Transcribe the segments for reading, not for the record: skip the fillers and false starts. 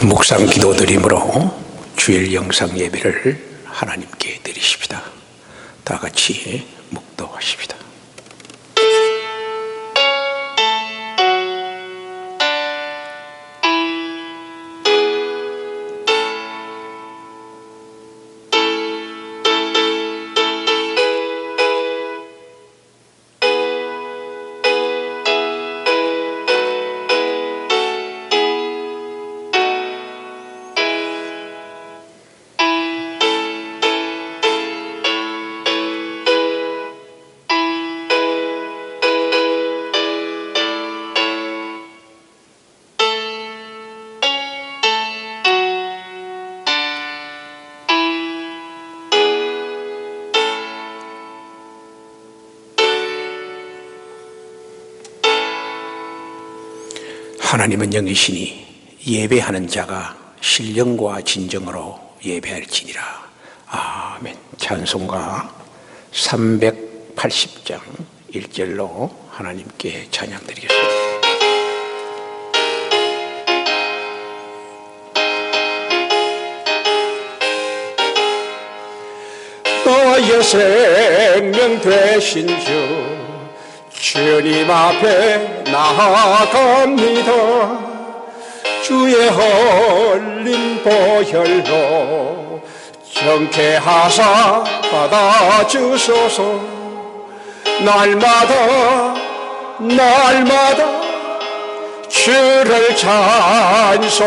묵상 기도드림으로 주일 영상 예배를 하나님께 드리십시다. 다 같이 묵도하십시다. 하나님은 영이시니 예배하는 자가 신령과 진정으로 예배할지니라. 아멘. 찬송가 380장 1절로 하나님께 찬양드리겠습니다. 너의 생명 되신 주 주님 앞에 나아갑니다. 주의 흘린 보혈로 정케하사 받아주소서. 날마다 주를 찬송하겠네.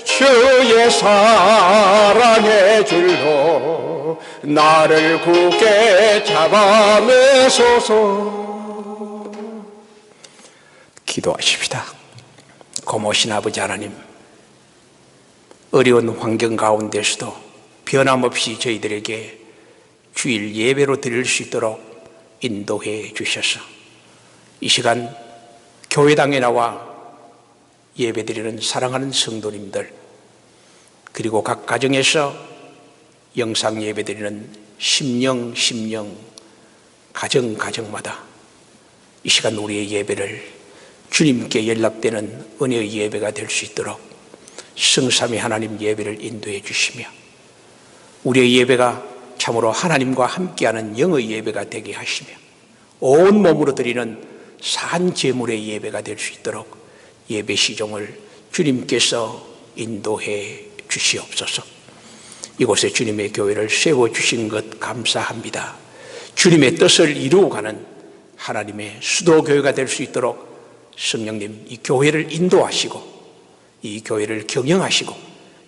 주의 사랑의 줄로 나를 굳게 잡아내소서. 기도하십시다. 고모신 아버지 하나님, 어려운 환경 가운데서도 변함없이 저희들에게 주일 예배로 드릴 수 있도록 인도해 주셔서 이 시간 교회당에 나와 예배드리는 사랑하는 성도님들, 그리고 각 가정에서 영상 예배드리는 심령 가정마다 이 시간 우리의 예배를 주님께 연락되는 은혜의 예배가 될 수 있도록 성삼위 하나님 예배를 인도해 주시며, 우리의 예배가 참으로 하나님과 함께하는 영의 예배가 되게 하시며, 온 몸으로 드리는 산 제물의 예배가 될 수 있도록 예배 시종을 주님께서 인도해 주시옵소서. 이곳에 주님의 교회를 세워주신 것 감사합니다. 주님의 뜻을 이루어가는 하나님의 수도교회가 될 수 있도록 성령님, 이 교회를 인도하시고, 이 교회를 경영하시고,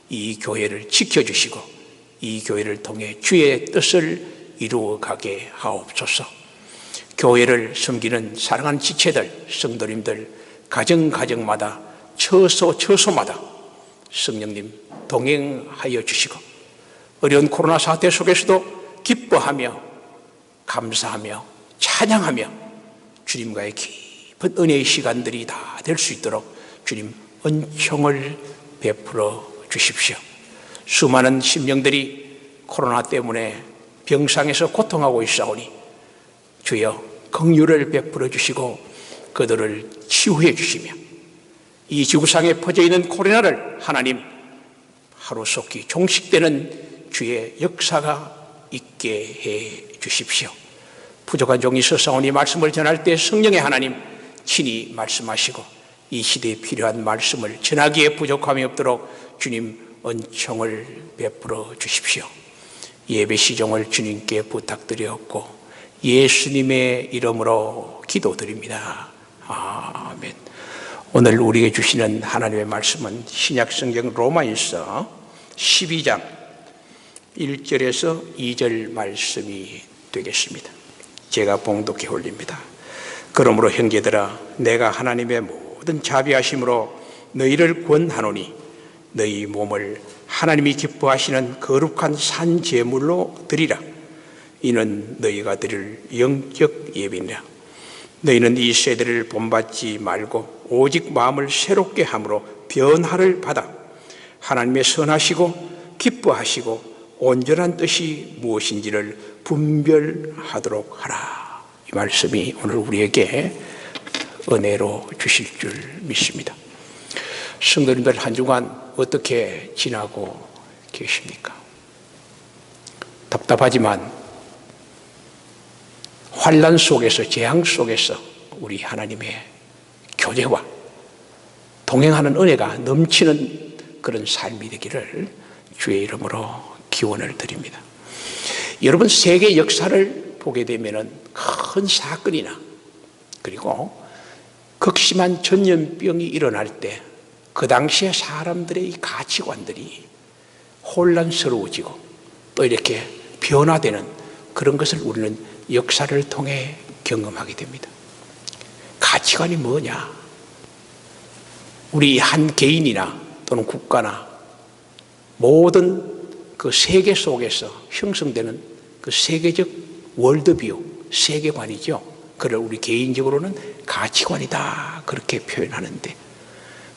이 교회를 지켜주시고, 이 교회를 통해 주의 뜻을 이루어가게 하옵소서. 교회를 섬기는 사랑하는 지체들, 성도님들, 가정마다, 처소마다 성령님 동행하여 주시고, 어려운 코로나 사태 속에서도 기뻐하며 감사하며 찬양하며 주님과의 깊은 은혜의 시간들이 다 될 수 있도록 주님 은총을 베풀어 주십시오. 수많은 심령들이 코로나 때문에 병상에서 고통하고 있사오니 주여 긍휼을 베풀어 주시고 그들을 치유해 주시며, 이 지구상에 퍼져 있는 코로나를 하나님 하루속히 종식되는 주의 역사가 있게 해 주십시오. 부족한 종이 서사오니 말씀을 전할 때 성령의 하나님 친히 말씀하시고, 이 시대에 필요한 말씀을 전하기에 부족함이 없도록 주님 은총을 베풀어 주십시오. 예배 시종을 주님께 부탁드렸고 예수님의 이름으로 기도드립니다. 아멘. 오늘 우리에게 주시는 하나님의 말씀은 신약성경 로마일서 12장 1절에서 2절 말씀이 되겠습니다. 제가 봉독해 올립니다. 그러므로 형제들아, 내가 하나님의 모든 자비하심으로 너희를 권하노니 너희 몸을 하나님이 기뻐하시는 거룩한 산 제물로 드리라. 이는 너희가 드릴 영적 예배니라. 너희는 이 세대를 본받지 말고 오직 마음을 새롭게 함으로 변화를 받아 하나님의 선하시고 기뻐하시고 온전한 뜻이 무엇인지를 분별하도록 하라. 이 말씀이 오늘 우리에게 은혜로 주실 줄 믿습니다. 성도님들 한 주간 어떻게 지나고 계십니까? 답답하지만 환난 속에서, 재앙 속에서 우리 하나님의 교제와 동행하는 은혜가 넘치는 그런 삶이 되기를 주의 이름으로 기원을 드립니다. 여러분, 세계 역사를 보게 되면 큰 사건이나 그리고 극심한 전염병이 일어날 때 그 당시에 사람들의 이 가치관들이 혼란스러워지고 또 이렇게 변화되는 그런 것을 우리는 역사를 통해 경험하게 됩니다. 가치관이 뭐냐? 우리 한 개인이나 또는 국가나 모든 그 세계 속에서 형성되는 그 세계적 월드뷰, 세계관이죠. 그걸 우리 개인적으로는 가치관이다 그렇게 표현하는데,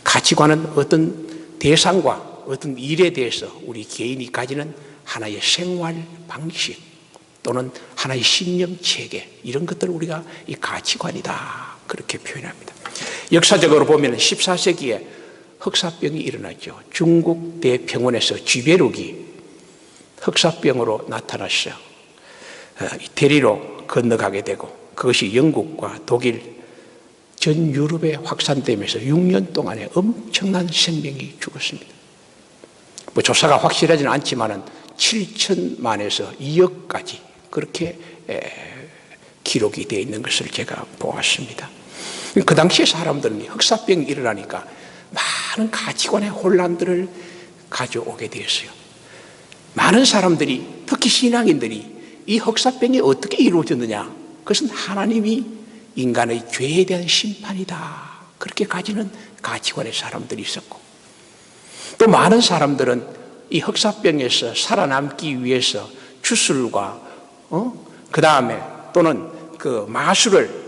가치관은 어떤 대상과 어떤 일에 대해서 우리 개인이 가지는 하나의 생활 방식 또는 하나의 신념 체계, 이런 것들을 우리가 이 가치관이다 그렇게 표현합니다. 역사적으로 보면 14세기에 흑사병이 일어났죠. 중국 대평원에서 쥐베룩이 흑사병으로 나타났어요. 이태리로 건너가게 되고 그것이 영국과 독일 전 유럽에 확산되면서 6년 동안에 엄청난 생명이 죽었습니다. 뭐 조사가 확실하지는 않지만은 7천만에서 2억까지 그렇게 기록이 되어 있는 것을 제가 보았습니다. 그 당시에 사람들은 흑사병이 일어나니까 많은 가치관의 혼란들을 가져오게 되었어요. 많은 사람들이, 특히 신앙인들이 이 흑사병이 어떻게 이루어졌느냐, 그것은 하나님이 인간의 죄에 대한 심판이다 그렇게 가지는 가치관의 사람들이 있었고, 또 많은 사람들은 이 흑사병에서 살아남기 위해서 주술과 그 다음에 또는 그 마술을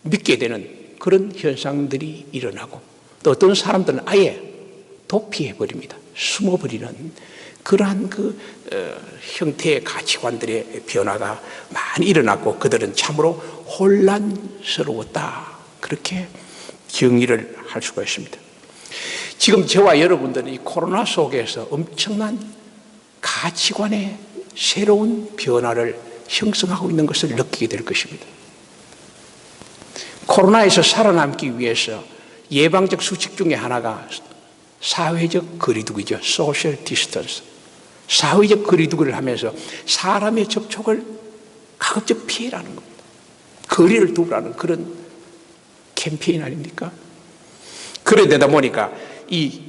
믿게 되는 그런 현상들이 일어나고, 또 어떤 사람들은 아예 도피해버립니다. 숨어버리는 그러한 형태의 가치관들의 변화가 많이 일어났고, 그들은 참으로 혼란스러웠다 그렇게 정의를 할 수가 있습니다. 지금 저와 여러분들은 이 코로나 속에서 엄청난 가치관의 새로운 변화를 형성하고 있는 것을 느끼게 될 것입니다. 코로나에서 살아남기 위해서 예방적 수칙 중에 하나가 사회적 거리두기죠. 소셜 디스턴스. 사회적 거리두기를 하면서 사람의 접촉을 가급적 피해라는 겁니다. 거리를 두라는 그런 캠페인 아닙니까? 그래 되다 보니까 이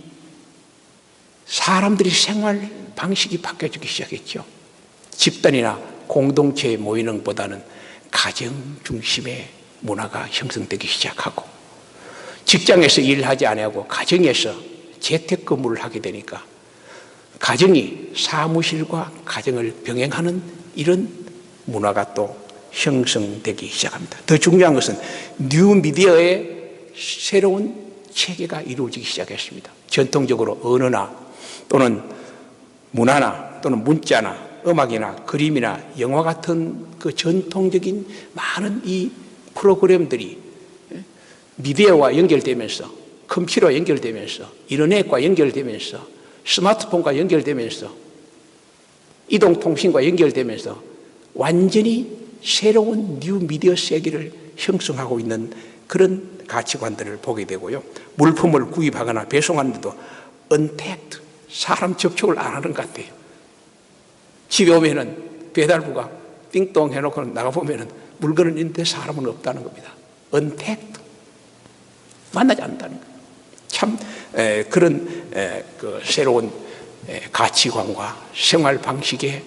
사람들이 생활 방식이 바뀌어지기 시작했죠. 집단이나 공동체에 모이는 것보다는 가정 중심의 문화가 형성되기 시작하고, 직장에서 일하지 않고 가정에서 재택근무를 하게 되니까 가정이 사무실과 가정을 병행하는 이런 문화가 또 형성되기 시작합니다. 더 중요한 것은 뉴미디어의 새로운 체계가 이루어지기 시작했습니다. 전통적으로 언어나 또는 문화나 또는 문자나 음악이나 그림이나 영화 같은 그 전통적인 많은 이 프로그램들이 미디어와 연결되면서, 컴퓨터와 연결되면서, 인터넷과 연결되면서, 스마트폰과 연결되면서, 이동통신과 연결되면서 완전히 새로운 뉴미디어 세계를 형성하고 있는 그런 가치관들을 보게 되고요. 물품을 구입하거나 배송하는데도 언택트, 사람 접촉을 안 하는 것 같아요. 집에 오면은 배달부가 띵동 해놓고 나가보면은 물건은 있는데 사람은 없다는 겁니다. 언택트, 만나지 않는다는 거예요. 참 그런 그 새로운 가치관과 생활 방식의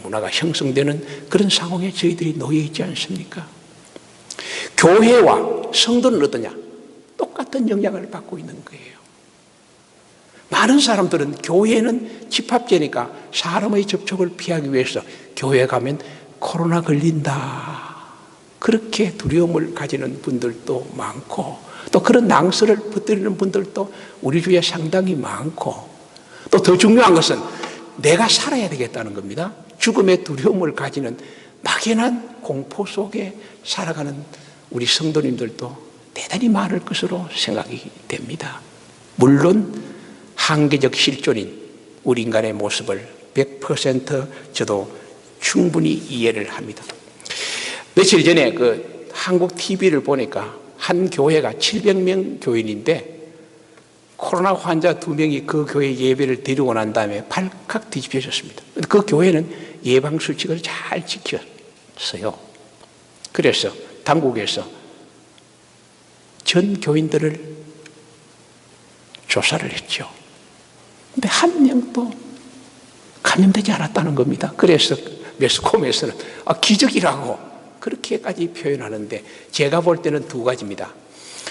문화가 형성되는 그런 상황에 저희들이 놓여 있지 않습니까? 교회와 성도는 어떠냐? 똑같은 영향을 받고 있는 거예요. 많은 사람들은 교회는 집합제니까 사람의 접촉을 피하기 위해서 교회에 가면 코로나 걸린다 그렇게 두려움을 가지는 분들도 많고, 또 그런 낭설을 퍼뜨리는 분들도 우리 주위에 상당히 많고, 또 더 중요한 것은 내가 살아야 되겠다는 겁니다. 죽음의 두려움을 가지는 막연한 공포 속에 살아가는 우리 성도님들도 대단히 많을 것으로 생각이 됩니다. 물론 한계적 실존인 우리 인간의 모습을 100% 저도 충분히 이해를 합니다. 며칠 전에 그 한국 TV를 보니까 한 교회가 700명 교인인데 코로나 환자 2명이 그 교회 예배를 드리고 난 다음에 발칵 뒤집혀졌습니다. 그 교회는 예방수칙을 잘 지켰어요. 그래서 당국에서 전 교인들을 조사를 했죠. 근데 한 명도 감염되지 않았다는 겁니다. 그래서 매스컴에서는 기적이라고 그렇게까지 표현하는데 제가 볼 때는 두 가지입니다.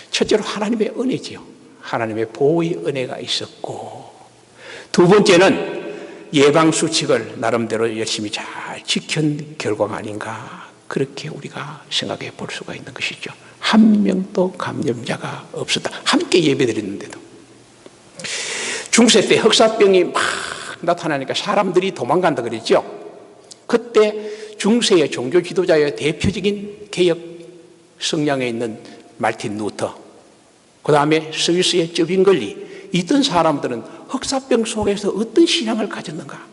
첫째로 하나님의 은혜지요. 하나님의 보호의 은혜가 있었고, 두 번째는 예방수칙을 나름대로 열심히 잘 지킨 결과가 아닌가, 그렇게 우리가 생각해 볼 수가 있는 것이죠. 한 명도 감염자가 없었다. 함께 예배드렸는데도. 중세 때 흑사병이 막 나타나니까 사람들이 도망간다 그랬죠. 그때 중세의 종교 지도자의 대표적인 개혁 성향에 있는 말틴 루터, 그 다음에 스위스의 쯔빙글리, 이런 사람들은 흑사병 속에서 어떤 신앙을 가졌는가?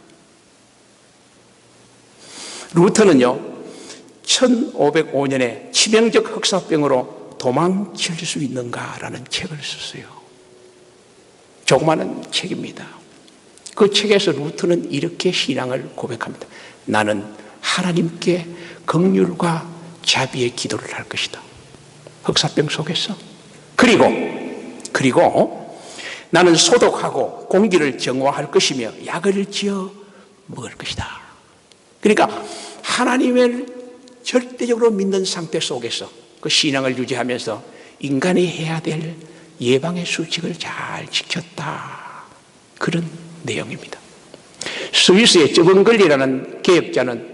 루터는요, 1505년에 치명적 흑사병으로 도망칠 수 있는가라는 책을 썼어요. 조그마한 책입니다. 그 책에서 루터는 이렇게 신앙을 고백합니다. 나는 하나님께 긍휼과 자비의 기도를 할 것이다. 흑사병 속에서. 그리고 나는 소독하고 공기를 정화할 것이며 약을 지어 먹을 것이다. 그러니까 하나님을 절대적으로 믿는 상태 속에서 그 신앙을 유지하면서 인간이 해야 될 예방의 수칙을 잘 지켰다. 그런 내용입니다. 스위스의 쯔빙글리라는 개혁자는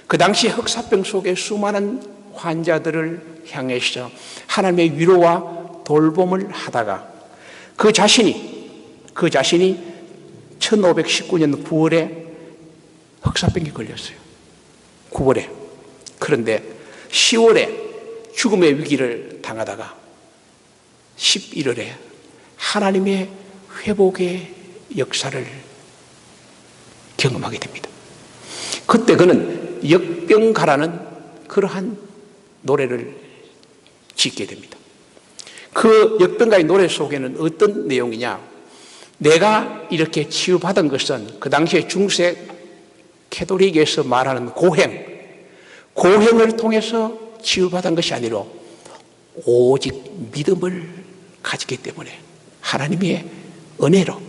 그 당시 흑사병 속에 수많은 환자들을 향해서 하나님의 위로와 돌봄을 하다가 그 자신이 1519년 9월에 흑사병에 걸렸어요. 9월에. 그런데 10월에 죽음의 위기를 당하다가 11월에 하나님의 회복의 역사를 경험하게 됩니다. 그때 그는 역병가라는 그러한 노래를 짓게 됩니다. 그 역병가의 노래 속에는 어떤 내용이냐? 내가 이렇게 치유받은 것은 그 당시에 중세 캐톨릭에서 말하는 고행을 통해서 치유받은 것이 아니라 오직 믿음을 가지기 때문에 하나님의 은혜로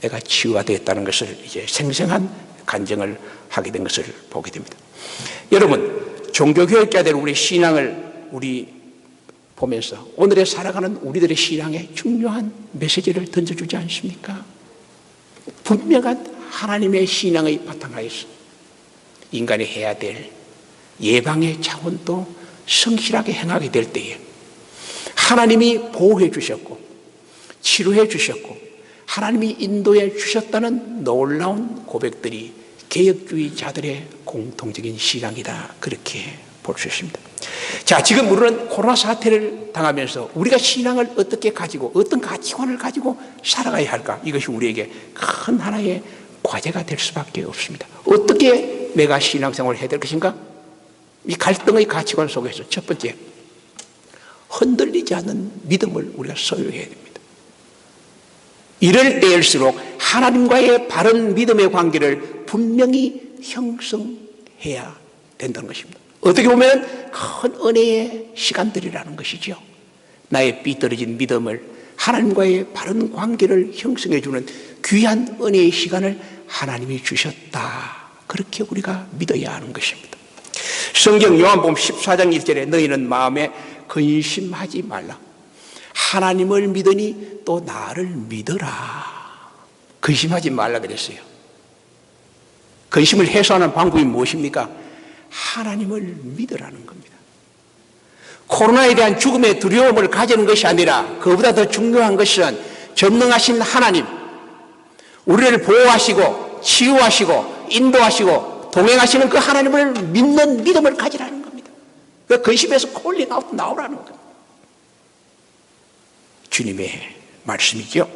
내가 치유가 되었다는 것을 이제 생생한 간증을 하게 된 것을 보게 됩니다. 여러분, 종교교육자들 우리 신앙을 보면서 오늘에 살아가는 우리들의 신앙에 중요한 메시지를 던져주지 않습니까? 분명한 하나님의 신앙의 바탕하에서 인간이 해야 될 예방의 차원도 성실하게 행하게 될 때에 하나님이 보호해 주셨고 치료해 주셨고 하나님이 인도해 주셨다는 놀라운 고백들이 개혁주의자들의 공통적인 신앙이다. 그렇게 볼 수 있습니다. 자, 지금 우리는 코로나 사태를 당하면서 우리가 신앙을 어떻게 가지고 어떤 가치관을 가지고 살아가야 할까? 이것이 우리에게 큰 하나의 과제가 될 수밖에 없습니다. 어떻게 내가 신앙생활을 해야 될 것인가? 이 갈등의 가치관 속에서 첫 번째, 흔들리지 않는 믿음을 우리가 소유해야 됩니다. 이럴 때일수록 하나님과의 바른 믿음의 관계를 분명히 형성해야 된다는 것입니다. 어떻게 보면 큰 은혜의 시간들이라는 것이죠. 나의 삐뚤어진 믿음을 하나님과의 바른 관계를 형성해 주는 귀한 은혜의 시간을 하나님이 주셨다. 그렇게 우리가 믿어야 하는 것입니다. 성경 요한복음 14장 1절에 너희는 마음에 근심하지 말라. 하나님을 믿으니 또 나를 믿어라. 근심하지 말라 그랬어요. 근심을 해소하는 방법이 무엇입니까? 하나님을 믿으라는 겁니다. 코로나에 대한 죽음의 두려움을 가지는 것이 아니라 그보다 더 중요한 것은 전능하신 하나님, 우리를 보호하시고 치유하시고 인도하시고 동행하시는 그 하나님을 믿는 믿음을 가지라는 겁니다. 그 근심에서 콜링아웃 나오라는 겁니다. 주님의 말씀이죠.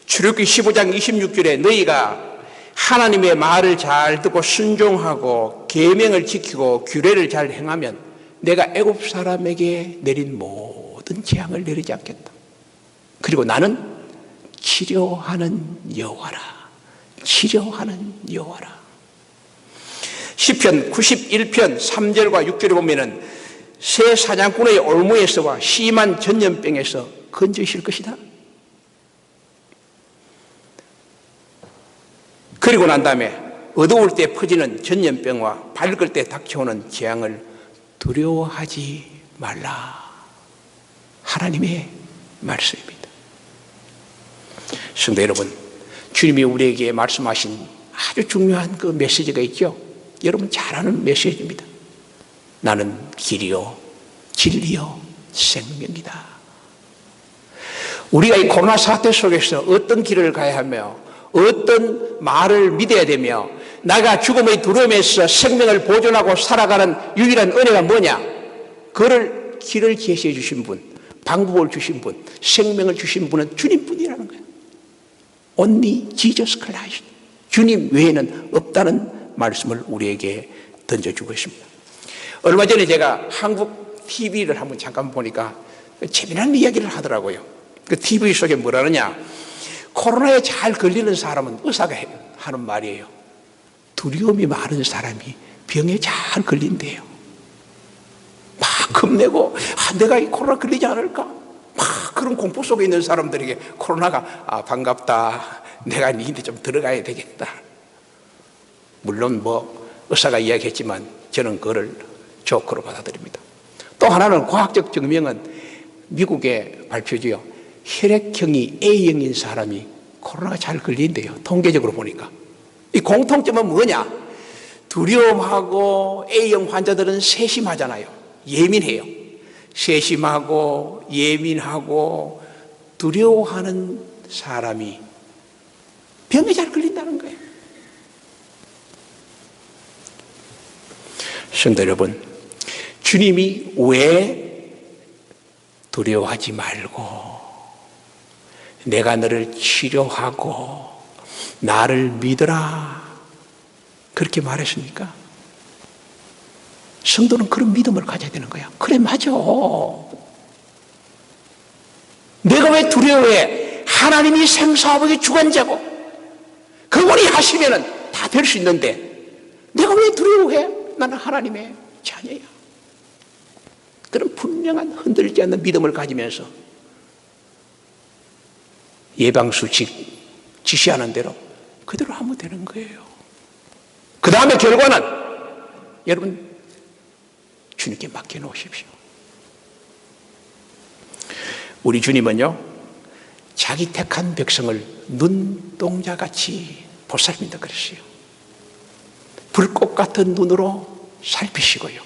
출애굽기 15장 26절에 너희가 하나님의 말을 잘 듣고 순종하고 계명을 지키고 규례를 잘 행하면 내가 애굽 사람에게 내린 모든 재앙을 내리지 않겠다. 그리고 나는 치료하는 여호와라. 치료하는 여호와라. 시편 91편 3절과 6절에 보면은 새 사냥꾼의 올무에서와 심한 전염병에서 건져주실 것이다. 그리고 난 다음에 어두울 때 퍼지는 전염병과 밝을 때 닥쳐오는 재앙을 두려워하지 말라. 하나님의 말씀입니다. 성도 여러분, 주님이 우리에게 말씀하신 아주 중요한 그 메시지가 있죠. 여러분 잘 아는 메시지입니다. 나는 길이요 진리요 생명이다. 우리가 이 코로나 사태 속에서 어떤 길을 가야 하며 어떤 말을 믿어야 되며 나가 죽음의 두려움에서 생명을 보존하고 살아가는 유일한 은혜가 뭐냐? 그를 길을 제시해 주신 분, 방법을 주신 분, 생명을 주신 분은 주님뿐이라는 거예요. Only Jesus Christ. 주님 외에는 없다는 말씀을 우리에게 던져주고 있습니다. 얼마 전에 제가 한국 TV를 한번 잠깐 보니까 재미난 이야기를 하더라고요. 그 TV 속에 뭐라느냐? 코로나에 잘 걸리는 사람은 의사가 하는 말이에요. 두려움이 많은 사람이 병에 잘 걸린대요. 막 겁내고 내가 이 코로나 걸리지 않을까? 막 그런 공포 속에 있는 사람들에게 코로나가 반갑다. 내가 니한테 좀 들어가야 되겠다. 물론 뭐 의사가 이야기했지만 저는 그거를 조커로 받아들입니다. 또 하나는 과학적 증명은 미국의 발표지요. 혈액형이 A형인 사람이 코로나가 잘 걸린대요. 통계적으로 보니까. 이 공통점은 뭐냐? 두려움하고 A형 환자들은 세심하잖아요. 예민해요. 세심하고 예민하고 두려워하는 사람이 병에 잘 걸린다는 거예요. 성도 여러분, 주님이 왜 두려워하지 말고 내가 너를 치료하고 나를 믿으라 그렇게 말했습니까? 성도는 그런 믿음을 가져야 되는 거야. 그래, 맞아. 내가 왜 두려워해? 하나님이 생사하복의 주관자고 그분이 하시면은 다 될 수 있는데 내가 왜 두려워해? 나는 하나님의 자녀야. 그런 분명한 흔들리지 않는 믿음을 가지면서 예방수칙 지시하는 대로 그대로 하면 되는 거예요. 그 다음에 결과는 여러분 주님께 맡겨놓으십시오. 우리 주님은요 자기 택한 백성을 눈동자같이 보살핀다 그랬어요. 불꽃 같은 눈으로 살피시고요.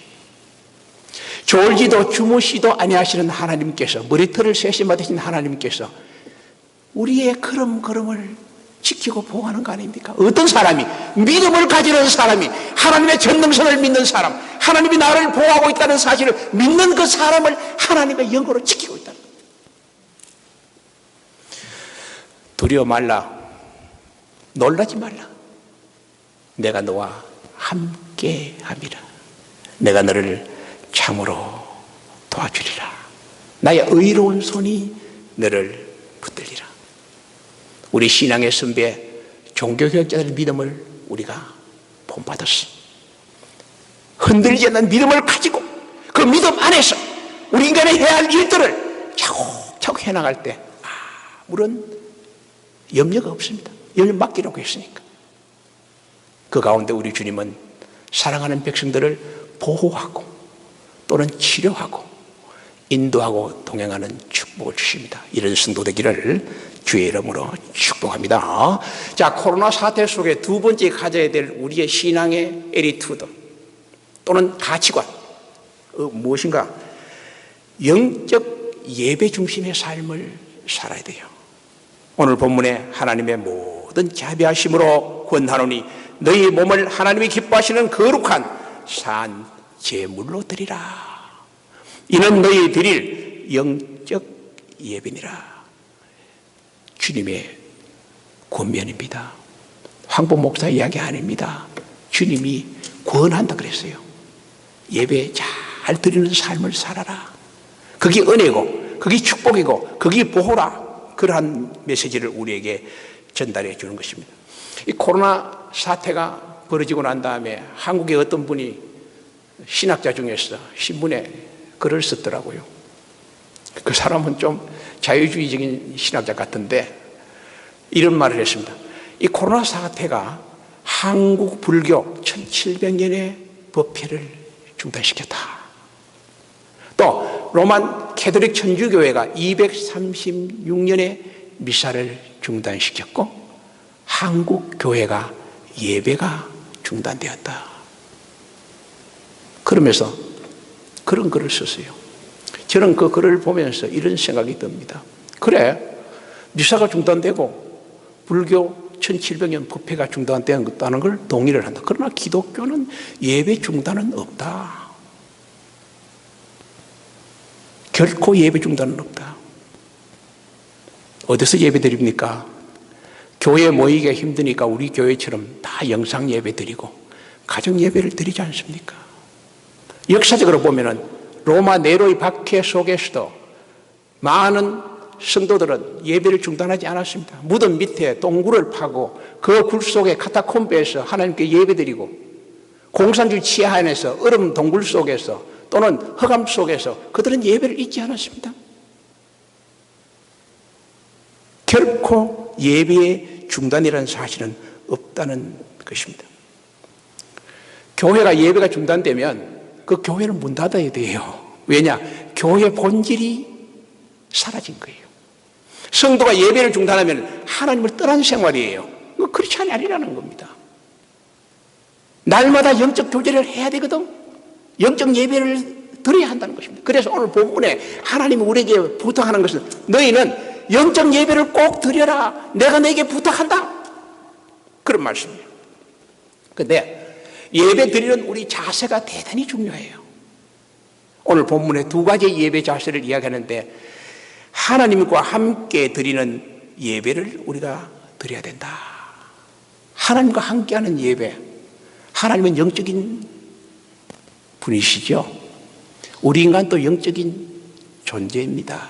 졸지도 주무시도 아니하시는 하나님께서, 머리털을 세심하신 하나님께서 우리의 걸음걸음을 지키고 보호하는 거 아닙니까? 어떤 사람이, 믿음을 가지는 사람이, 하나님의 전능성을 믿는 사람, 하나님이 나를 보호하고 있다는 사실을 믿는 그 사람을 하나님의 영으로 지키고 있다는 거예요. 두려워 말라, 놀라지 말라. 내가 너와 함께함이라. 내가 너를 참으로 도와주리라. 나의 의로운 손이 너를 붙들리라. 우리 신앙의 선배 종교개혁자들의 믿음을 우리가 본받았어. 흔들리지 않는 믿음을 가지고 그 믿음 안에서 우리 인간이 해야 할 일들을 차곡차곡 해나갈 때 아무런 염려가 없습니다. 염려 맡기라고 했으니까. 그 가운데 우리 주님은 사랑하는 백성들을 보호하고 또는 치료하고 인도하고 동행하는 축복을 주십니다. 이런 성도 되기를 주의 이름으로 축복합니다. 자, 코로나 사태 속에 두 번째 가져야 될 우리의 신앙의 에티튜드 또는 가치관 무엇인가? 영적 예배 중심의 삶을 살아야 돼요. 오늘 본문에 하나님의 모든 자비하심으로 권하노니 너희 몸을 하나님이 기뻐하시는 거룩한 산 제물로 드리라. 이는 너희 드릴 영적 예배니라. 주님의 권면입니다. 황보 목사 이야기 아닙니다. 주님이 권한다 그랬어요. 예배 잘 드리는 삶을 살아라. 그게 은혜고, 그게 축복이고, 그게 보호라. 그러한 메시지를 우리에게 전달해 주는 것입니다. 이 코로나 사태가 벌어지고 난 다음에 한국의 어떤 분이 신학자 중에서 신문에 글을 썼더라고요. 그 사람은 좀 자유주의적인 신학자 같은데 이런 말을 했습니다. 이 코로나 사태가 한국 불교 1700년의 법회를 중단시켰다. 또 로만 캐톨릭 천주교회가 236년에 미사를 중단시켰고 한국 교회가 예배가 중단되었다. 그러면서 그런 글을 썼어요. 저는 그 글을 보면서 이런 생각이 듭니다. 그래, 미사가 중단되고 불교 1700년 법회가 중단되었다는 걸 동의를 한다. 그러나 기독교는 예배 중단은 없다. 결코 예배 중단은 없다. 어디서 예배 드립니까? 교회 모이기가 힘드니까 우리 교회처럼 다 영상 예배 드리고 가정 예배를 드리지 않습니까? 역사적으로 보면은 로마 네로의 박해 속에서도 많은 성도들은 예배를 중단하지 않았습니다. 무덤 밑에 동굴을 파고 그 굴 속에 카타콤베에서 하나님께 예배드리고 공산주의 치하 안에서 얼음 동굴 속에서 또는 흑암 속에서 그들은 예배를 잊지 않았습니다. 결코 예배의 중단이라는 사실은 없다는 것입니다. 교회가 예배가 중단되면 그 교회는 문 닫아야 돼요. 왜냐? 교회 본질이 사라진 거예요. 성도가 예배를 중단하면 하나님을 떠난 생활이에요. 그렇지 아니라는 겁니다. 날마다 영적 교제를 해야 되거든. 영적 예배를 드려야 한다는 것입니다. 그래서 오늘 본문에 하나님이 우리에게 부탁하는 것은 너희는 영적 예배를 꼭 드려라. 내가 너에게 부탁한다. 그런 말씀이에요. 그런데 예배 드리는 우리 자세가 대단히 중요해요. 오늘 본문에 두 가지 예배 자세를 이야기하는데 하나님과 함께 드리는 예배를 우리가 드려야 된다. 하나님과 함께하는 예배. 하나님은 영적인 분이시죠. 우리 인간도 영적인 존재입니다.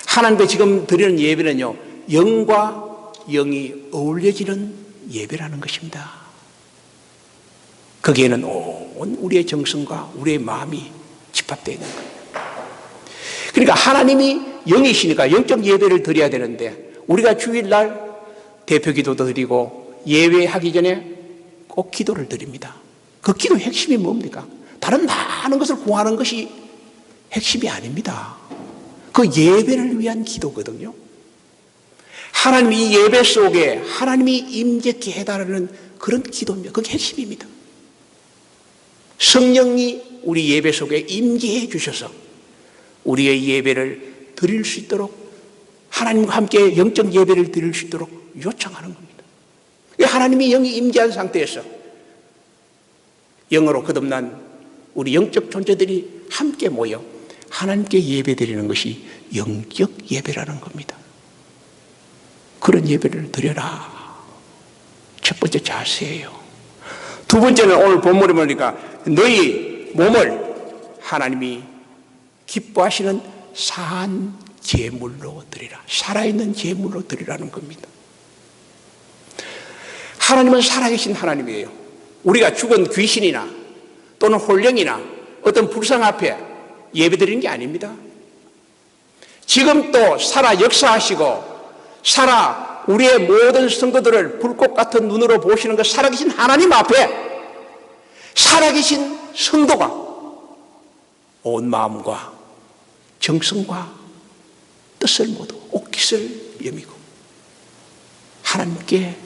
하나님께 지금 드리는 예배는요, 영과 영이 어울려지는 예배라는 것입니다. 거기에는 온 우리의 정성과 우리의 마음이 집합되어 있는 겁니다. 그러니까 하나님이 영이시니까 영적 예배를 드려야 되는데 우리가 주일날 대표 기도도 드리고 예배하기 전에 꼭 기도를 드립니다. 그 기도의 핵심이 뭡니까? 다른 많은 것을 구하는 것이 핵심이 아닙니다. 그 예배를 위한 기도거든요. 하나님 이 예배 속에 하나님이 임재케 해달라는 그런 기도입니다. 그게 핵심입니다. 성령이 우리 예배 속에 임재해 주셔서 우리의 예배를 드릴 수 있도록 하나님과 함께 영적 예배를 드릴 수 있도록 요청하는 겁니다. 하나님이 영이 임재한 상태에서 영으로 거듭난 우리 영적 존재들이 함께 모여 하나님께 예배 드리는 것이 영적 예배라는 겁니다. 그런 예배를 드려라. 첫 번째 자세예요. 두 번째는 오늘 본문에 보니까 너희 몸을 하나님이 기뻐하시는 사한 제물로 드리라. 살아있는 제물로 드리라는 겁니다. 하나님은 살아계신 하나님이에요. 우리가 죽은 귀신이나 또는 홀령이나 어떤 불상 앞에 예배드리는 게 아닙니다. 지금 또 살아 역사하시고 살아 우리의 모든 성도들을 불꽃 같은 눈으로 보시는 그 살아계신 하나님 앞에 살아계신 성도가 온 마음과 정성과 뜻을 모두 옷깃을 여미고 하나님께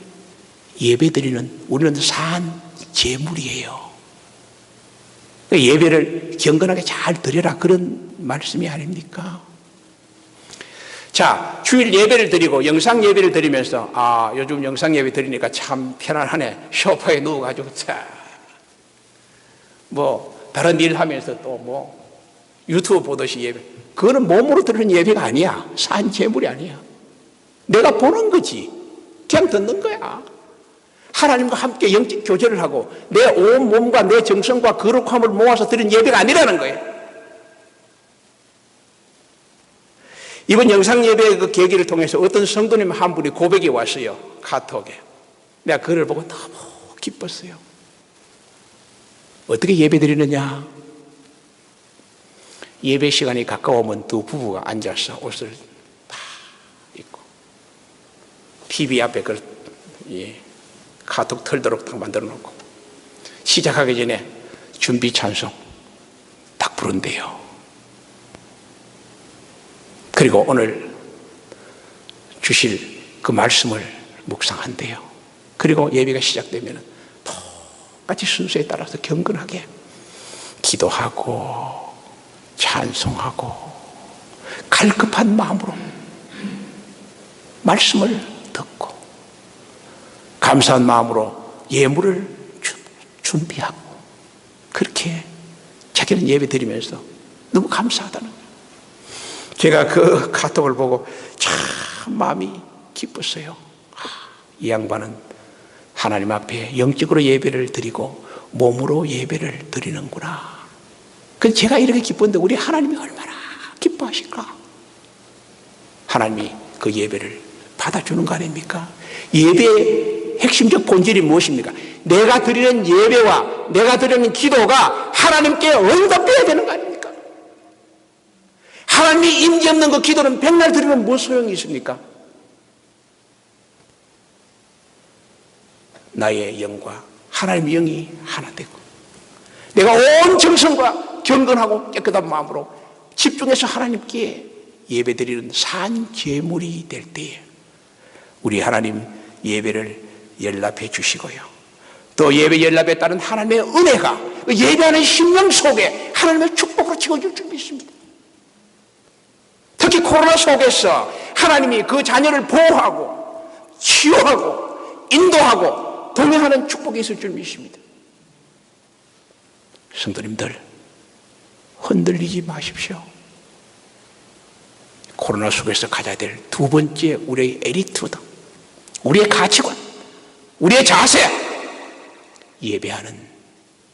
예배드리는 우리는 산 제물이에요. 예배를 경건하게 잘 드려라 그런 말씀이 아닙니까? 자, 주일 예배를 드리고 영상 예배를 드리면서 요즘 영상 예배 드리니까 참 편안하네. 소파에 누워가지고 다른 일 하면서 또 유튜브 보듯이 예배. 그거는 몸으로 드리는 예배가 아니야. 산 제물이 아니야. 내가 보는 거지. 그냥 듣는 거야. 하나님과 함께 영적 교제를 하고 내 온 몸과 내 정성과 거룩함을 모아서 드린 예배가 아니라는 거예요. 이번 영상 예배의 그 계기를 통해서 어떤 성도님 한 분이 고백이 왔어요. 카톡에. 내가 그걸 보고 너무 기뻤어요. 어떻게 예배 드리느냐? 예배 시간이 가까우면 두 부부가 앉아서 옷을 다 입고 TV 앞에 그걸 카톡 털도록 딱 만들어 놓고 시작하기 전에 준비 찬송 딱 부른대요. 그리고 오늘 주실 그 말씀을 묵상한대요. 그리고 예배가 시작되면 똑같이 순서에 따라서 경건하게 기도하고 찬송하고 갈급한 마음으로 말씀을 듣고 감사한 마음으로 예물을 준비하고 그렇게 자기는 예배 드리면서 너무 감사하다는 거예요. 제가 그 카톡을 보고 참 마음이 기뻤어요. 이 양반은 하나님 앞에 영적으로 예배를 드리고 몸으로 예배를 드리는구나. 그래서 제가 이렇게 기쁜데 우리 하나님이 얼마나 기뻐하실까? 하나님이 그 예배를 받아주는 거 아닙니까? 예배의 핵심적 본질이 무엇입니까? 내가 드리는 예배와 내가 드리는 기도가 하나님께 응답돼야 되는 거 아닙니까? 하나님이 임재 없는 그 기도는 백날 드리면 무슨 소용이 있습니까? 나의 영과 하나님의 영이 하나 되고 내가 온 정성과 경건하고 깨끗한 마음으로 집중해서 하나님께 예배드리는 산 제물이 될 때에 우리 하나님 예배를 연락해 주시고요. 또 예배 연락에 따른 하나님의 은혜가 예배하는 심령 속에 하나님의 축복으로 채워줄 줄 믿습니다. 특히 코로나 속에서 하나님이 그 자녀를 보호하고 치유하고 인도하고 동행하는 축복이 있을 줄 믿습니다. 성도님들 흔들리지 마십시오. 코로나 속에서 가져야 될 두 번째 우리의 에리투드, 우리의 가치관, 우리의 자세, 예배하는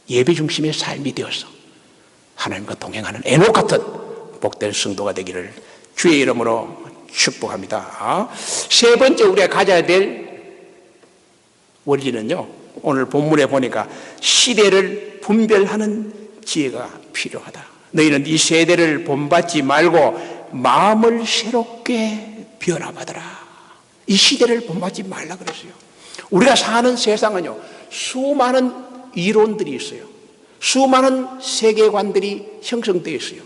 예배 중심의 삶이 되어서 하나님과 동행하는 에녹 같은 복된 성도가 되기를 주의 이름으로 축복합니다. 세 번째 우리가 가져야 될 원리는요, 오늘 본문에 보니까 시대를 분별하는 지혜가 필요하다. 너희는 이 세대를 본받지 말고 마음을 새롭게 변화받아라. 이 시대를 본받지 말라 그랬어요. 우리가 사는 세상은요, 수많은 이론들이 있어요. 수많은 세계관들이 형성되어 있어요.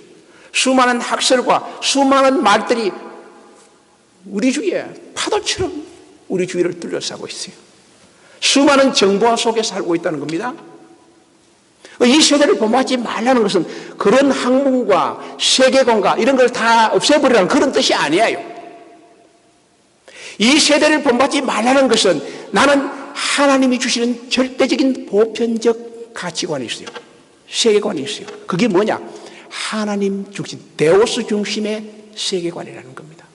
수많은 학설과 수많은 말들이 우리 주위에 파도처럼 우리 주위를 둘러싸고 있어요. 수많은 정보화 속에 살고 있다는 겁니다. 이 세대를 본받지 말라는 것은 그런 학문과 세계관과 이런 걸 다 없애버리라는 그런 뜻이 아니에요. 이 세대를 본받지 말라는 것은 나는 하나님이 주시는 절대적인 보편적 가치관이 있어요. 세계관이 있어요. 그게 뭐냐? 하나님 중심, 데오스 중심의 세계관이라는 겁니다.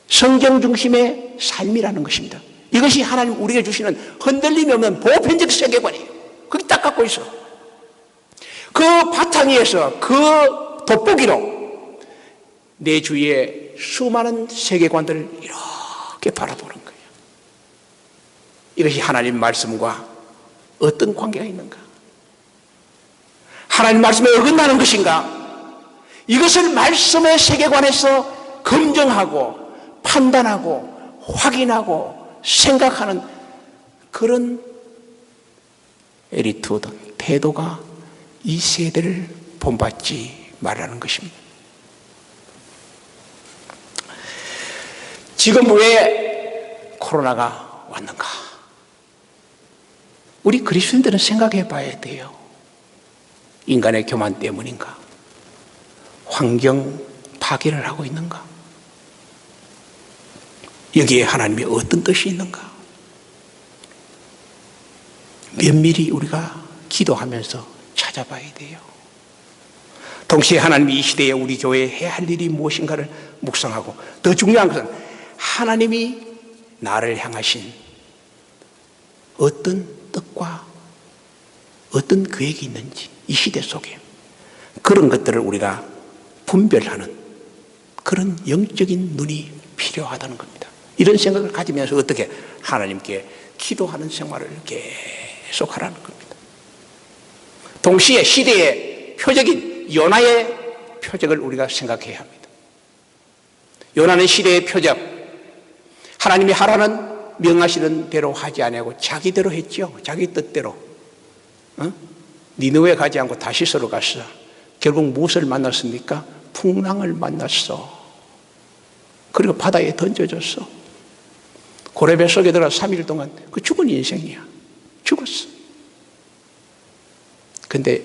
성경 중심의 삶이라는 것입니다. 이것이 하나님 우리에게 주시는 흔들림이 없는 보편적 세계관이에요. 그게 딱 갖고 있어. 그 바탕 위에서 그 돋보기로 내 주위에 수많은 세계관들을 이렇게 바라보는 거예요. 이것이 하나님 말씀과 어떤 관계가 있는가? 하나님 말씀에 어긋나는 것인가? 이것을 말씀의 세계관에서 검증하고 판단하고 확인하고 생각하는 그런 에리투드, 태도가 이 세대를 본받지 말라는 것입니다. 지금 왜 코로나가 왔는가? 우리 그리스도인들은 생각해 봐야 돼요. 인간의 교만 때문인가? 환경 파괴를 하고 있는가? 여기에 하나님의 어떤 뜻이 있는가? 면밀히 우리가 기도하면서 찾아봐야 돼요. 동시에 하나님이 이 시대에 우리 교회에 해야 할 일이 무엇인가를 묵상하고, 더 중요한 것은 하나님이 나를 향하신 어떤 뜻과 어떤 계획이 있는지 이 시대 속에 그런 것들을 우리가 분별하는 그런 영적인 눈이 필요하다는 겁니다. 이런 생각을 가지면서 어떻게 하나님께 기도하는 생활을 계속하라는 겁니다. 동시에 시대의 표적인 요나의 표적을 우리가 생각해야 합니다. 요나는 시대의 표적, 하나님이 하라는 명하시는 대로 하지 아니하고 자기대로 했죠. 자기 뜻대로. 니느웨 가지 않고 다시스로 갔어. 결국 무엇을 만났습니까? 풍랑을 만났어. 그리고 바다에 던져졌어. 고래배 속에 들어가 3일 동안 그 죽은 인생이야. 죽었어. 근데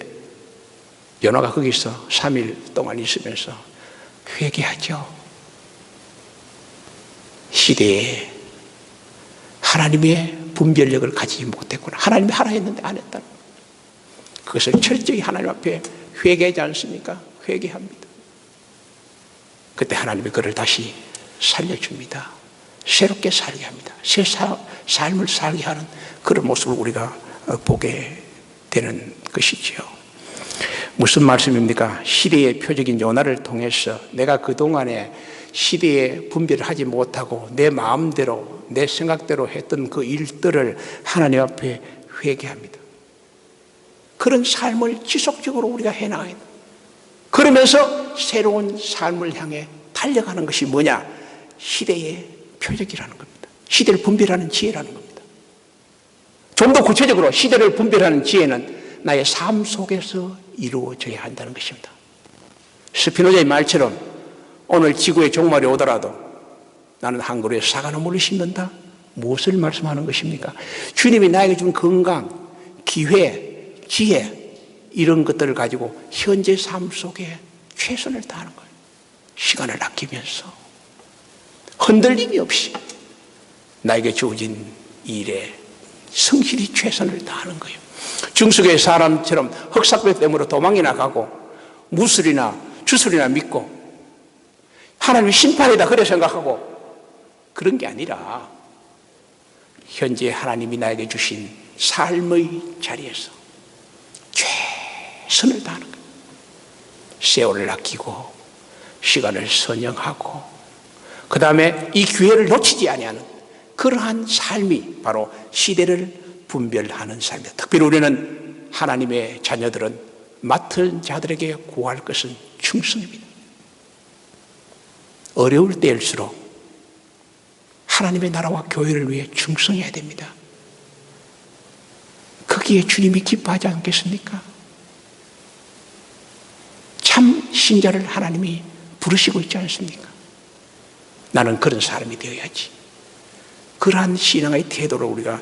요나가 거기서 3일 동안 있으면서 회개하죠. 시대에 하나님의 분별력을 가지지 못했구나. 하나님이 하라 했는데 안 했다는 거예요. 그것을 철저히 하나님 앞에 회개하지 않습니까? 회개합니다. 그때 하나님이 그를 다시 살려줍니다. 새롭게 살게 합니다. 새 삶을 살게 하는 그런 모습을 우리가 보게 되는 것이지요. 무슨 말씀입니까? 시대의 표적인 요나를 통해서 내가 그동안에 시대에 분별을 하지 못하고 내 마음대로 내 생각대로 했던 그 일들을 하나님 앞에 회개합니다. 그런 삶을 지속적으로 우리가 해나가야 합니다. 그러면서 새로운 삶을 향해 달려가는 것이 뭐냐? 시대의 표적이라는 겁니다. 시대를 분별하는 지혜라는 겁니다. 좀 더 구체적으로 시대를 분별하는 지혜는 나의 삶 속에서 이루어져야 한다는 것입니다. 스피노자의 말처럼 오늘 지구의 종말이 오더라도 나는 한 그루의 사과나무를 심는다. 무엇을 말씀하는 것입니까? 주님이 나에게 준 건강, 기회, 지혜 이런 것들을 가지고 현재 삶 속에 최선을 다하는 거예요. 시간을 아끼면서 흔들림이 없이 나에게 주어진 일에 성실히 최선을 다하는 거예요. 중국의 사람처럼 흑사병 때문에 도망이나 가고 무술이나 주술이나 믿고 하나님의 심판이다 그래 생각하고 그런 게 아니라 현재 하나님이 나에게 주신 삶의 자리에서 최선을 다하는 거예요. 세월을 아끼고 시간을 선영하고 그 다음에 이 기회를 놓치지 아니하는 그러한 삶이 바로 시대를 분별하는 삶이다. 특별히 우리는 하나님의 자녀들은 맡은 자들에게 구할 것은 충성입니다. 어려울 때일수록 하나님의 나라와 교회를 위해 충성해야 됩니다. 거기에 주님이 기뻐하지 않겠습니까? 참 신자를 하나님이 부르시고 있지 않습니까? 나는 그런 사람이 되어야지. 그러한 신앙의 태도를 우리가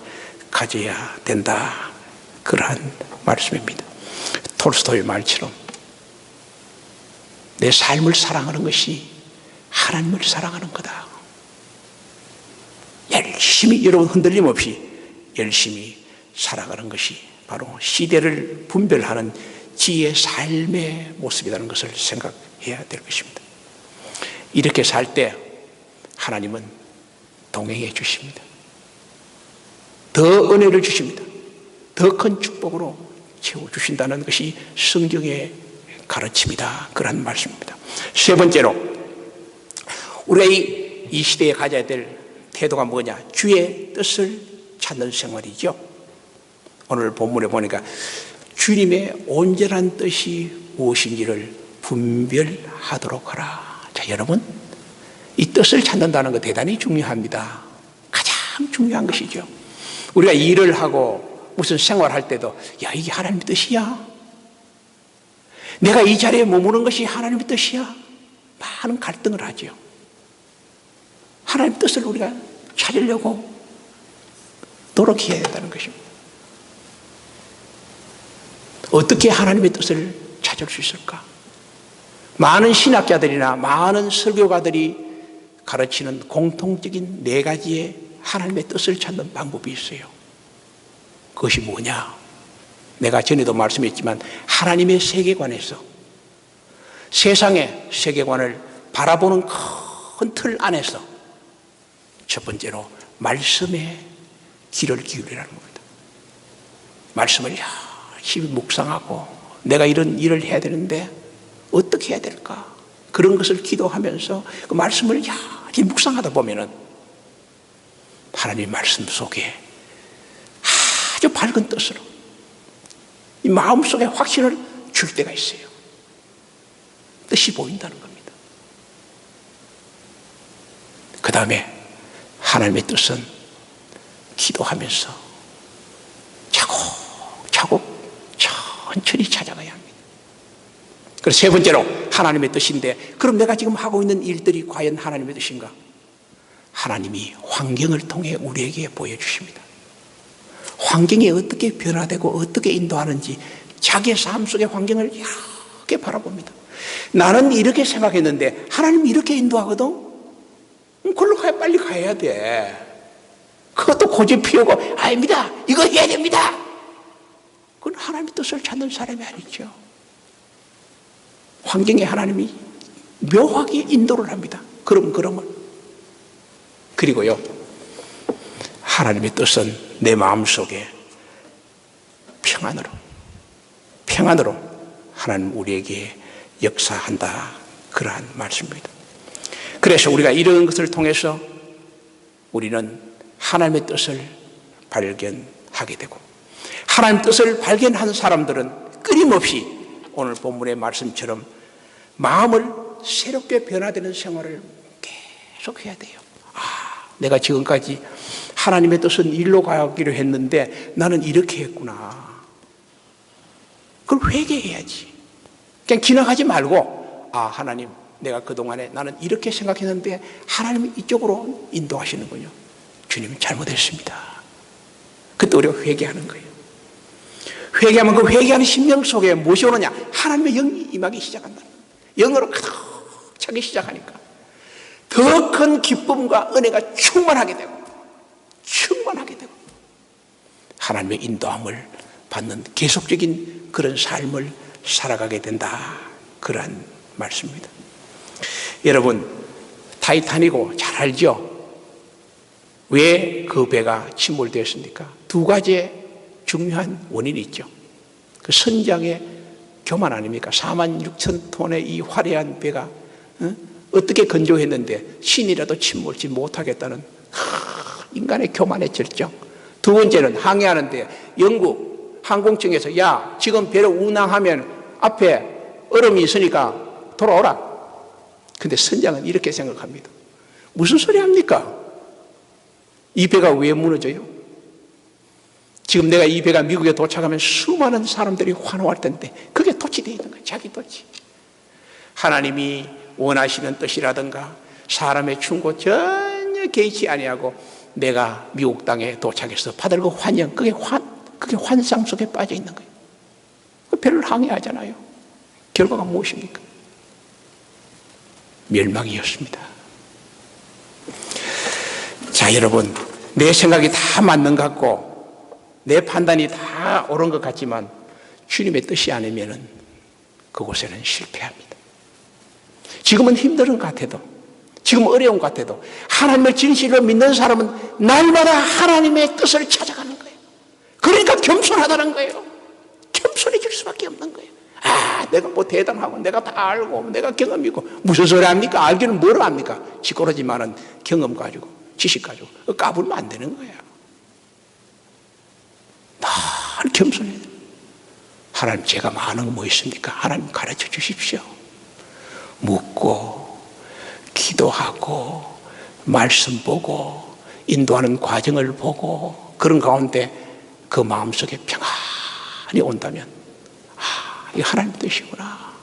가져야 된다. 그러한 말씀입니다. 톨스토이의 말처럼 내 삶을 사랑하는 것이 하나님을 사랑하는 거다. 열심히 여러분 흔들림 없이 열심히 살아가는 것이 바로 시대를 분별하는 지혜의 삶의 모습이라는 것을 생각해야 될 것입니다. 이렇게 살 때 하나님은 동행해 주십니다. 더 은혜를 주십니다. 더 큰 축복으로 채워주신다는 것이 성경의 가르침이다. 그런 말씀입니다. 세 번째로 우리가 이 시대에 가져야 될 태도가 뭐냐? 주의 뜻을 찾는 생활이죠. 오늘 본문에 보니까 주님의 온전한 뜻이 무엇인지를 분별하도록 하라. 자, 여러분, 이 뜻을 찾는다는 거 대단히 중요합니다. 가장 중요한 것이죠. 우리가 일을 하고 무슨 생활할 때도 야, 이게 하나님의 뜻이야? 내가 이 자리에 머무는 것이 하나님의 뜻이야? 많은 갈등을 하죠. 하나님의 뜻을 우리가 찾으려고 노력해야 된다는 것입니다. 어떻게 하나님의 뜻을 찾을 수 있을까? 많은 신학자들이나 많은 설교가들이 가르치는 공통적인 네 가지의 하나님의 뜻을 찾는 방법이 있어요. 그것이 뭐냐? 내가 전에도 말씀했지만 하나님의 세계관에서 세상의 세계관을 바라보는 큰 틀 안에서 첫 번째로 말씀에 귀를 기울이라는 겁니다. 말씀을 열심히 묵상하고 내가 이런 일을 해야 되는데 어떻게 해야 될까? 그런 것을 기도하면서 그 말씀을 열심히 묵상하다 보면은 하나님의 말씀 속에 아주 밝은 뜻으로 이 마음속에 확신을 줄 때가 있어요. 뜻이 보인다는 겁니다. 그 다음에 하나님의 뜻은 기도하면서 차곡차곡 천천히 찾아가야 합니다. 그래서 세 번째로 하나님의 뜻인데, 그럼 내가 지금 하고 있는 일들이 과연 하나님의 뜻인가? 하나님이 환경을 통해 우리에게 보여주십니다. 환경이 어떻게 변화되고 어떻게 인도하는지 자기의 삶 속의 환경을 이렇게 바라봅니다. 나는 이렇게 생각했는데 하나님이 이렇게 인도하거든? 그걸로 빨리 가야 돼. 그것도 고집 피우고 아닙니다, 이거 해야 됩니다. 그건 하나님의 뜻을 찾는 사람이 아니죠. 환경에 하나님이 묘하게 인도를 합니다. 그럼을. 그리고요, 하나님의 뜻은 내 마음속에 평안으로 하나님 우리에게 역사한다, 그러한 말씀입니다. 그래서 우리가 이런 것을 통해서 우리는 하나님의 뜻을 발견하게 되고, 하나님의 뜻을 발견한 사람들은 끊임없이 오늘 본문의 말씀처럼 마음을 새롭게 변화되는 생활을 계속 해야 돼요. 내가 지금까지 하나님의 뜻은 일로 가기로 했는데 나는 이렇게 했구나. 그걸 회개해야지. 그냥 지나가지 말고, 하나님, 내가 그동안에 나는 이렇게 생각했는데 하나님이 이쪽으로 인도하시는군요. 주님, 잘못했습니다. 그때 우리가 회개하는 거예요. 회개하면 그 회개하는 심령 속에 무엇이 오느냐? 하나님의 영이 임하기 시작한다. 영으로 가득 차기 시작하니까 더 큰 기쁨과 은혜가 충만하게 되고 하나님의 인도함을 받는 계속적인 그런 삶을 살아가게 된다, 그러한 말씀입니다. 여러분, 타이타닉을 잘 알죠? 왜 그 배가 침몰되었습니까? 두 가지의 중요한 원인이 있죠. 그 선장의 교만 아닙니까? 46,000톤의 이 화려한 배가 어떻게 건조했는데 신이라도 침몰치 못하겠다는 인간의 교만의 절정. 두 번째는 항해하는데 영국 항공청에서 지금 배를 운항하면 앞에 얼음이 있으니까 돌아오라. 근데 선장은 이렇게 생각합니다. 무슨 소리 합니까? 이 배가 왜 무너져요? 지금 내가 이 배가 미국에 도착하면 수많은 사람들이 환호할 텐데 그게 도취되어 있는 거예요. 자기 도취. 하나님이 원하시는 뜻이라든가 사람의 충고 전혀 개의치 아니하고 내가 미국 땅에 도착해서 받을 그 환영, 그게 환상 속에 빠져 있는 거예요. 배를 항해하잖아요. 결과가 무엇입니까? 멸망이었습니다. 자, 여러분, 내 생각이 다 맞는 것 같고 내 판단이 다 옳은 것 같지만 주님의 뜻이 아니면은 그곳에는 실패합니다. 지금은 힘든 것 같아도, 지금 어려운 것 같아도 하나님을 진실로 믿는 사람은 날마다 하나님의 뜻을 찾아가는 거예요. 그러니까 겸손하다는 거예요. 겸손해질 수밖에 없는 거예요. 내가 뭐 대단하고 내가 다 알고 내가 경험이 있고 무슨 소리 합니까? 알기는 뭐로 합니까? 시끄러지만은 경험 가지고 지식 가지고 까불면 안 되는 거야. 늘 겸손해야 돼. 하나님, 제가 많은 거 뭐 있습니까? 하나님 가르쳐 주십시오. 묻고 기도하고 말씀 보고 인도하는 과정을 보고 그런 가운데 그 마음속에 평안이 온다면 이게 하나님 뜻이구나.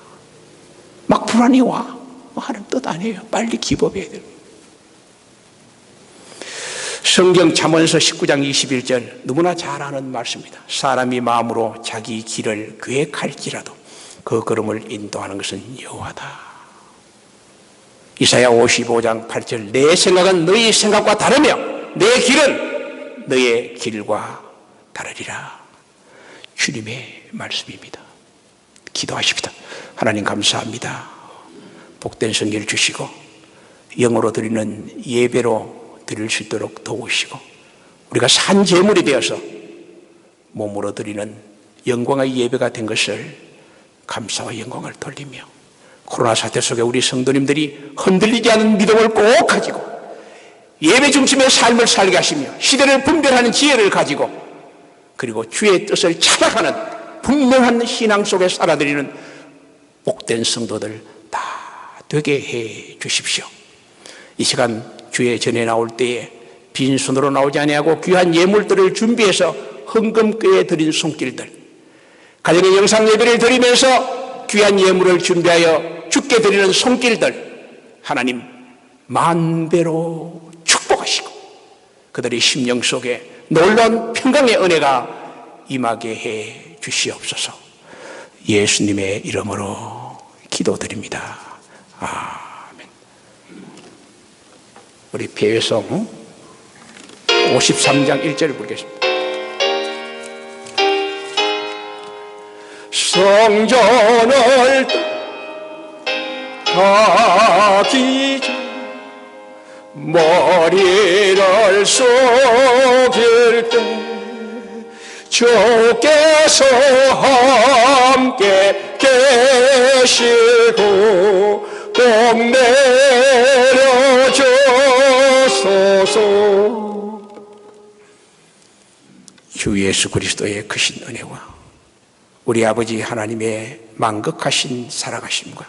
막 불안이 와. 하나님 뜻 아니에요. 빨리 기법해야 돼요. 성경 잠언서 19장 21절 누구나 잘 아는 말씀입니다. 사람이 마음으로 자기 길을 계획할지라도 그 걸음을 인도하는 것은 여호와다. 이사야 55장 8절 내 생각은 너희 생각과 다르며 내 길은 너의 길과 다르리라. 주님의 말씀입니다. 기도하십시다. 하나님, 감사합니다. 복된 성기를 주시고 영으로 드리는 예배로 드릴 수 있도록 도우시고 우리가 산 제물이 되어서 몸으로 드리는 영광의 예배가 된 것을 감사와 영광을 돌리며 코로나 사태 속에 우리 성도님들이 흔들리지 않은 믿음을 꼭 가지고 예배 중심의 삶을 살게 하시며 시대를 분별하는 지혜를 가지고 그리고 주의 뜻을 찾아가는 분명한 신앙 속에 살아드리는 복된 성도들 다 되게 해 주십시오. 이 시간 주의 전에 나올 때에 빈손으로 나오지 아니하고 귀한 예물들을 준비해서 헌금교에 드린 손길들, 가정의 영상 예배를 드리면서 귀한 예물을 준비하여 주께 드리는 손길들 하나님 만배로 축복하시고 그들의 심령 속에 놀라운 평강의 은혜가 임하게 해 주시옵소서. 예수님의 이름으로 기도드립니다. 아멘. 우리 배회성 53장 1절을 보겠습니다. 성전을 가기 전 머리를 숙일 때 주께서 함께 계시고 복 내려주소서. 주 예수 그리스도의 크신 은혜와 우리 아버지 하나님의 만극하신 살아가심과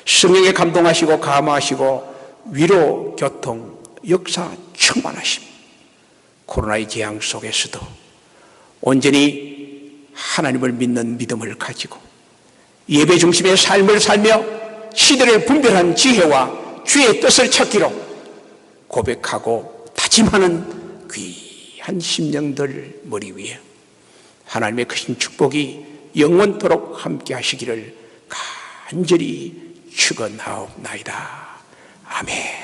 성령에 감동하시고 감화하시고 위로, 교통, 역사 충만하심, 코로나의 재앙 속에서도 온전히 하나님을 믿는 믿음을 가지고 예배 중심의 삶을 살며 시대를 분별한 지혜와 주의 뜻을 찾기로 고백하고 다짐하는 귀한 심령들 머리 위에 하나님의 크신 축복이 영원토록 함께 하시기를 간절히 축원하옵나이다. 아멘.